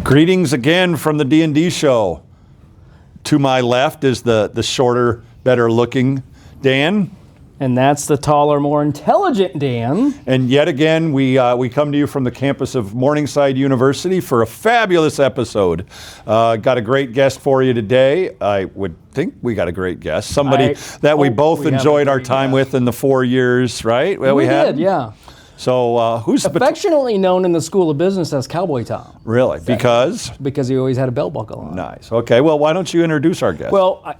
Greetings again from the D&D show. To my left is the shorter, better looking Dan. And that's the taller, more intelligent Dan. And yet again, we come to you from the campus of Morningside University for a fabulous episode. Got a great guest for you today. I would think we got a great guest. Somebody that we both enjoyed our time with in the 4 years, right? Well, we did, yeah. So who's affectionately known in the School of Business as Cowboy Tom? Really? Because he always had a belt buckle on. Nice. Okay. Well, why don't you introduce our guest? Well,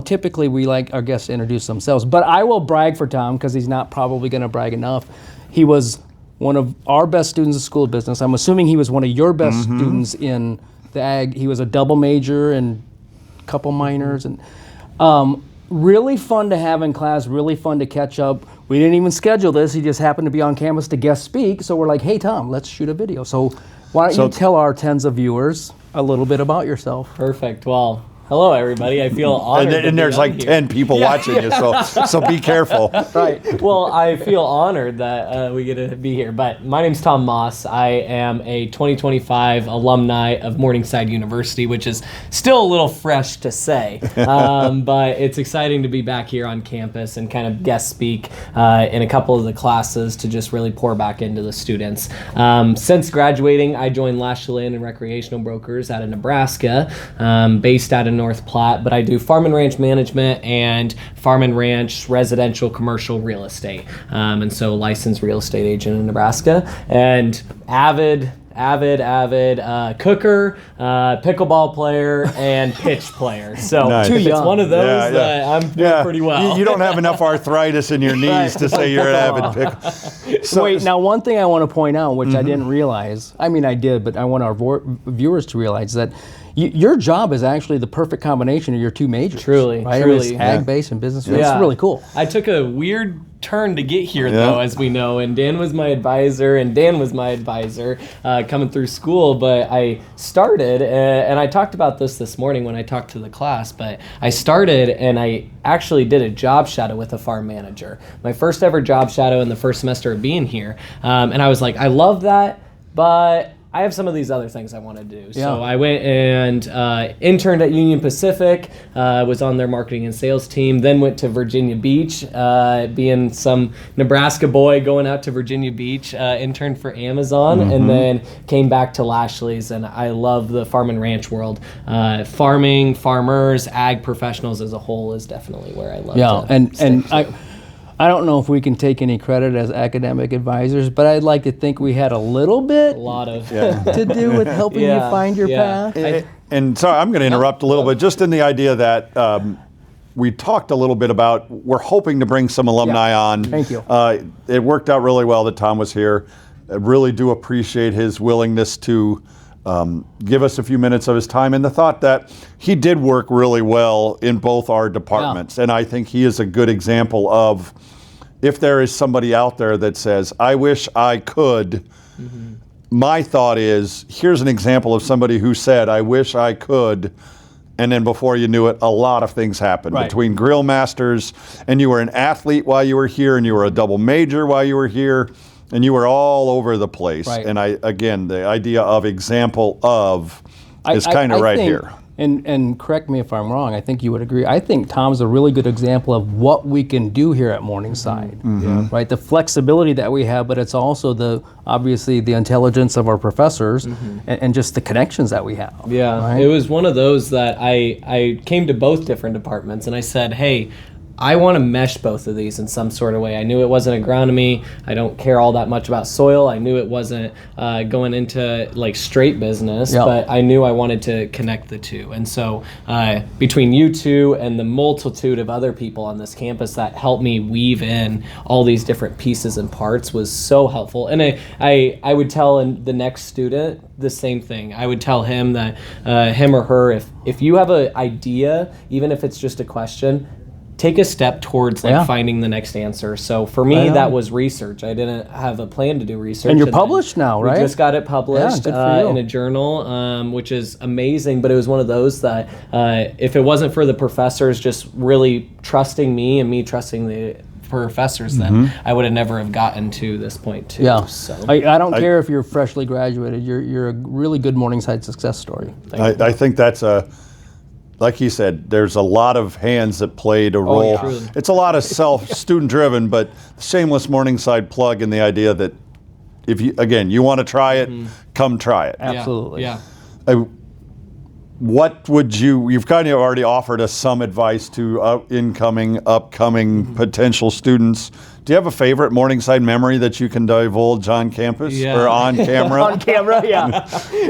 typically we like our guests to introduce themselves, but I will brag for Tom because he's not probably going to brag enough. He was one of our best students at School of Business. I'm assuming he was one of your best students in the ag. He was a double major and a couple minors, and really fun to have in class. Really fun to catch up. We didn't even schedule this. He just happened to be on campus to guest speak. So we're like, hey, Tom, let's shoot a video. So why don't you tell our tens of viewers a little bit about yourself? Perfect. Well, hello, everybody. I feel honored. And there's like here. 10 people watching you, so be careful. Right. Well, I feel honored that we get to be here. But my name's Tom Moss. I am a 2025 alumni of Morningside University, which is still a little fresh to say. But it's exciting to be back here on campus and kind of guest speak in a couple of the classes to just really pour back into the students. Since graduating, I joined Lashley Land and Recreational Brokers out of Nebraska, based out of North Platte, but I do farm and ranch management and farm and ranch residential commercial real estate. And so licensed real estate agent in Nebraska and avid cooker, pickleball player, and pitch player. So nice. It's one of those that I'm doing pretty well. You don't have enough arthritis in your knees to say you're an avid pickle. So, wait, now one thing I want to point out, which I didn't realize, I mean I did, but I want our viewers to realize that your job is actually the perfect combination of your two majors. Truly. It's ag-based and business. Yeah. It's really cool. I took a weird turn to get here, though, as we know, and Dan was my advisor, coming through school, but I started, and I talked about this morning when I talked to the class, but I started and I actually did a job shadow with a farm manager. My first ever job shadow in the first semester of being here, and I was like, I love that, but I have some of these other things I want to do. So I went and interned at Union Pacific, was on their marketing and sales team, then went to Virginia Beach, being some Nebraska boy going out to Virginia Beach, interned for Amazon, and then came back to Lashley's, and I love the farm and ranch world. Farming, farmers, ag professionals as a whole is definitely where I love to I don't know if we can take any credit as academic advisors, but I'd like to think we had a little bit to do with helping you find your path. And sorry, I'm going to interrupt a little bit, just in the idea that we talked a little bit about, we're hoping to bring some alumni on. Thank you. It worked out really well that Tom was here. I really do appreciate his willingness to give us a few minutes of his time, and the thought that he did work really well in both our departments. And I think he is a good example of, if there is somebody out there that says, I wish I could, my thought is, here's an example of somebody who said, I wish I could, and then before you knew it, a lot of things happened. Between Grill Masters, and you were an athlete while you were here, and you were a double major while you were here, and you were all over the place. And again, the idea of example of is kind of right here. And correct me if I'm wrong, I think you would agree. I think Tom's a really good example of what we can do here at Morningside. Right? The flexibility that we have, but it's also obviously the intelligence of our professors and just the connections that we have. It was one of those that I came to both different departments and I said, hey, I want to mesh both of these in some sort of way. I knew it wasn't agronomy. I don't care all that much about soil. I knew it wasn't going into like straight business, but I knew I wanted to connect the two. And so between you two and the multitude of other people on this campus that helped me weave in all these different pieces and parts was so helpful. And I would tell the next student the same thing. I would tell him that him or her, if you have an idea, even if it's just a question, take a step towards finding the next answer. So for me, that was research. I didn't have a plan to do research. And you're published now, right? We just got it published in a journal, which is amazing. But it was one of those that if it wasn't for the professors just really trusting me and me trusting the professors, then I would have never have gotten to this point too. Yeah. So I don't care if you're freshly graduated. You're a really good Morningside success story. I think that's like he said, there's a lot of hands that played a role. yeah. Truly. It's a lot of student driven, but shameless Morningside plug in the idea that if you want to try it, come try it. Absolutely. Yeah. What would you've kind of already offered us some advice to upcoming potential students. Do you have a favorite Morningside memory that you can divulge on campus or on camera? On camera, yeah.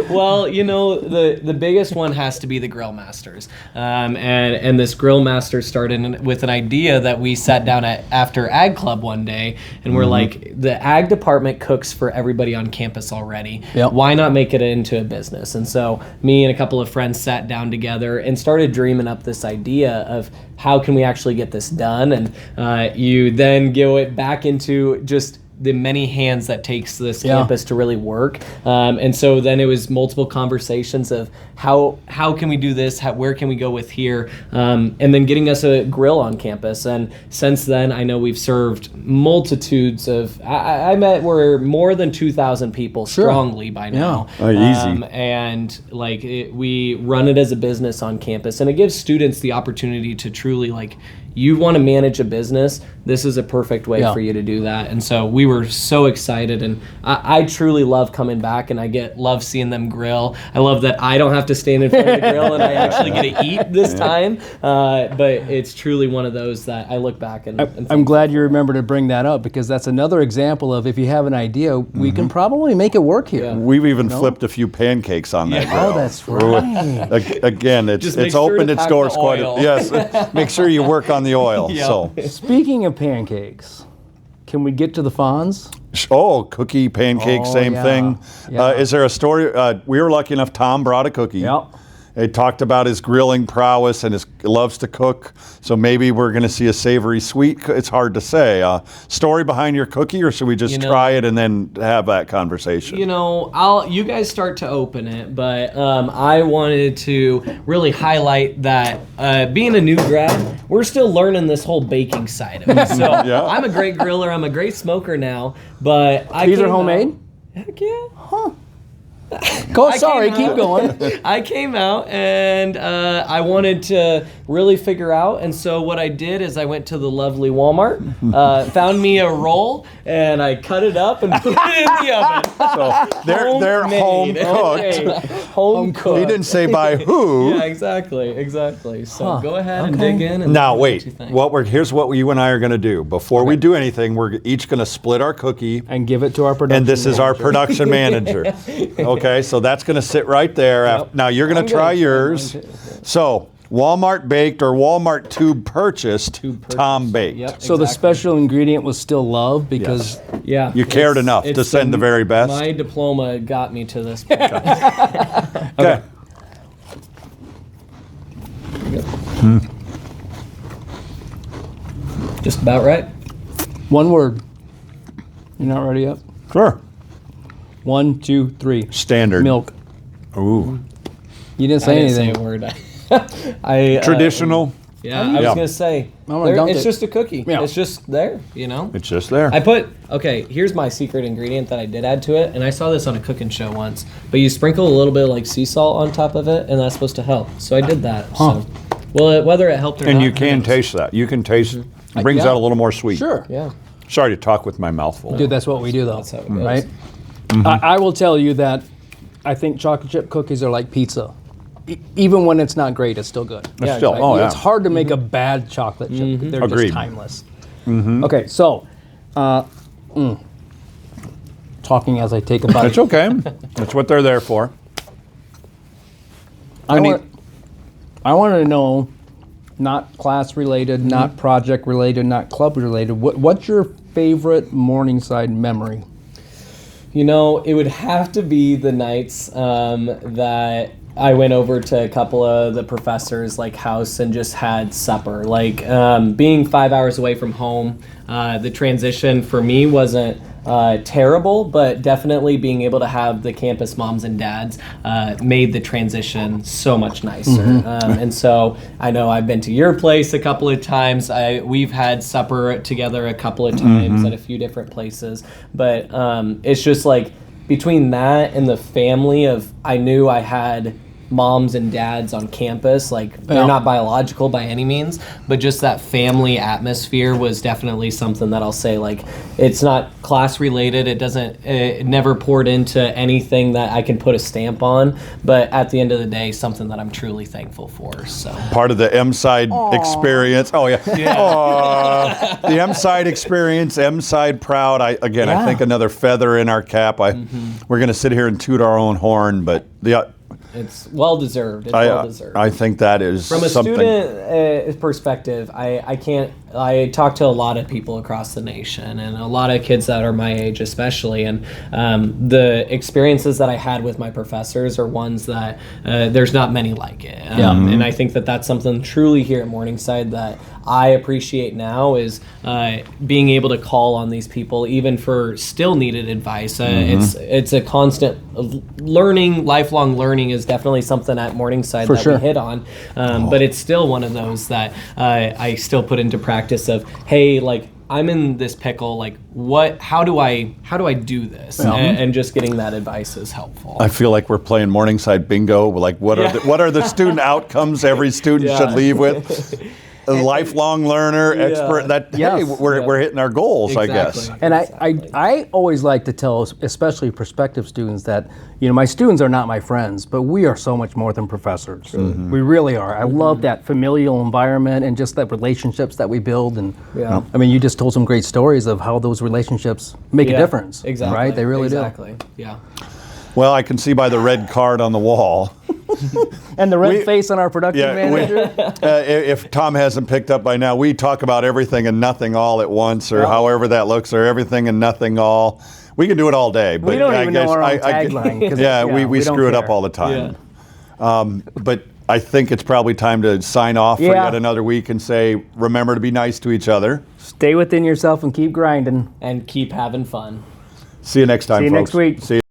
Well, the biggest one has to be the Grill Masters, and this Grill Master started with an idea that we sat down after Ag Club one day, and we're like, the Ag department cooks for everybody on campus already. Yep. Why not make it into a business? And so me and a couple of friends sat down together and started dreaming up this idea of how can we actually get this done, and you then go it back into just the many hands that takes this campus to really work, and so then it was multiple conversations of how can we do this, where can we go with here, and then getting us a grill on campus. And since then, I know we've served multitudes of we're more than 2,000 people strongly by now. Easy. And we run it as a business on campus, and it gives students the opportunity to truly you want to manage a business, this is a perfect way for you to do that. And so we were so excited, and I truly love coming back, and love seeing them grill. I love that I don't have to stand in front of the grill and I actually get to eat this time. But it's truly one of those that I look back and I'm glad you remember to bring that up, because that's another example of, if you have an idea, we can probably make it work here. We've even flipped a few pancakes on that grill. Oh, that's right. Again, Just make it's sure opened to its pack doors the quite oil. yes. Make sure you work on the oil. Yeah. So Speaking of pancakes, can we get to the Fonz? cookie, pancake, Oh, same yeah. thing. Yeah. Is there a story? We were lucky enough, Tom brought a cookie. Yep. He talked about his grilling prowess and loves to cook. So maybe we're going to see a savory sweet. It's hard to say. Story behind your cookie, or should we just try it and then have that conversation? You guys start to open it, but I wanted to really highlight that being a new grad, we're still learning this whole baking side of it. So I'm a great griller, I'm a great smoker now, but These are homemade? Heck yeah. Huh. Sorry, keep going. I came out and I wanted to really figure out, and so what I did is I went to the lovely Walmart, found me a roll, and I cut it up and put it in the oven. So they're home cooked. Home cooked. He didn't say by who. Yeah, exactly. So go ahead and dig in. And Now see wait, what you think. here's what you and I are going to do. Before we do anything, we're each going to split our cookie, And give it to our production and this is our manager. production manager. Okay, so that's going to sit right there. Yep. Now you're going I'm to try gonna try yours. mine too. So Walmart baked or Walmart tube purchased, Tom baked. Yep, So the exactly. special ingredient was still love, because Yeah, You cared it's- enough to it's send the very best. My diploma got me to this point. Okay. Just about right. one word. You're not ready yet? Sure. 1, 2, 3. Standard. Milk. Ooh. You didn't I say didn't say anything. a word. I Traditional. Yeah, I was Yeah. gonna say I'm gonna dunk it's it. just a cookie. Yeah. It's just there, It's just there. Here's my secret ingredient that I did add to it, and I saw this on a cooking show once. But you sprinkle a little bit of sea salt on top of it, and that's supposed to help. So I did that. Huh. So, well, whether it helped or And not, you who can knows? taste that. You can taste. It brings Yeah. out a little more sweet. Sure. Yeah, Sorry to talk with my mouth full. Dude, that's what we do, though. that's how it goes. Right? I will tell you that I think chocolate chip cookies are like pizza. Even when it's not great, it's still good. It's still, Right? oh yeah. It's hard to make a bad chocolate chip. They're Agreed. just timeless. Okay, so talking as I take a bite. It's okay. That's what they're there for. I want to know, not class related, not project related, not club related. What's your favorite Morningside memory? It would have to be the nights that I went over to a couple of the professors' house and just had supper. Being 5 hours away from home, the transition for me wasn't terrible, but definitely being able to have the campus moms and dads made the transition so much nicer. And so I know I've been to your place a couple of times. We've had supper together a couple of times at a few different places, but it's just like between that and the family of, I knew I had moms and dads on campus, like they're not biological by any means, but just that family atmosphere was definitely something that I'll say, like, it's not class related, it never poured into anything that I can put a stamp on, but at the end of the day, something that I'm truly thankful for. So part of the M-Side experience. Oh yeah. Aw. The M-Side experience, M-Side proud. I think another feather in our cap. We're going to sit here and toot our own horn, but it's well deserved. I think that is from a something. Student perspective. I talk to a lot of people across the nation, and a lot of kids that are my age, especially. And the experiences that I had with my professors are ones that there's not many like it. And I think that that's something truly here at Morningside that I appreciate now is being able to call on these people, even for still needed advice. It's a constant learning. Lifelong learning is definitely something at Morningside that we hit on. But it's still one of those that I still put into practice of, hey, like, I'm in this pickle, like, how do I do this? And just getting that advice is helpful. I feel like we're playing Morningside bingo. Like, what are the student outcomes every student should leave with? A lifelong learner, expert. Hey, we're hitting our goals, exactly. I guess. And I always like to tell, especially prospective students, that my students are not my friends, but we are so much more than professors. We really are. I love that familial environment and just the relationships that we build. And I mean, you just told some great stories of how those relationships make a difference. Exactly. Right? They really do. Exactly. Yeah. Well, I can see by the red card on the wall. And the red face on our production manager. If Tom hasn't picked up by now, we talk about everything and nothing all at once, or however that looks, or everything and nothing all. We can do it all day. But we don't even know our own tagline. We screw it up all the time. But I think it's probably time to sign off for yet another week and say, remember to be nice to each other. Stay within yourself and keep grinding. And keep having fun. See you next time, See you folks. next week. See you.